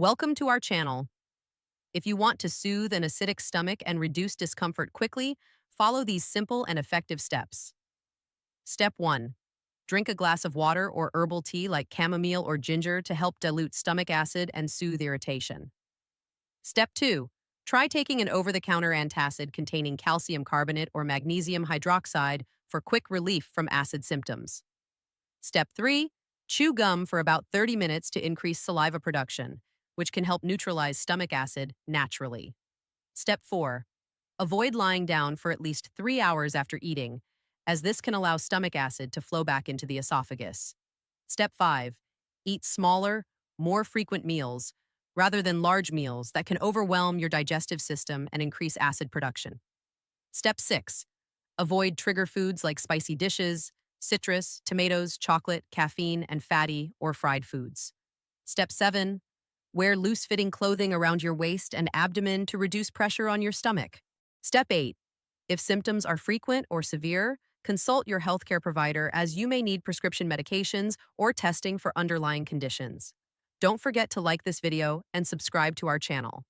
Welcome to our channel. If you want to soothe an acidic stomach and reduce discomfort quickly, follow these simple and effective steps. Step 1. Drink a glass of water or herbal tea like chamomile or ginger to help dilute stomach acid and soothe irritation. Step 2. Try taking an over-the-counter antacid containing calcium carbonate or magnesium hydroxide for quick relief from acid symptoms. Step 3. Chew gum for about 30 minutes to increase saliva production, which can help neutralize stomach acid naturally. Step 4. Avoid lying down for at least 3 hours after eating, as this can allow stomach acid to flow back into the esophagus. Step 5. Eat smaller, more frequent meals, rather than large meals that can overwhelm your digestive system and increase acid production. Step 6. Avoid trigger foods like spicy dishes, citrus, tomatoes, chocolate, caffeine, and fatty or fried foods. Step 7. Wear loose-fitting clothing around your waist and abdomen to reduce pressure on your stomach. Step 8. If symptoms are frequent or severe, consult your healthcare provider as you may need prescription medications or testing for underlying conditions. Don't forget to like this video and subscribe to our channel.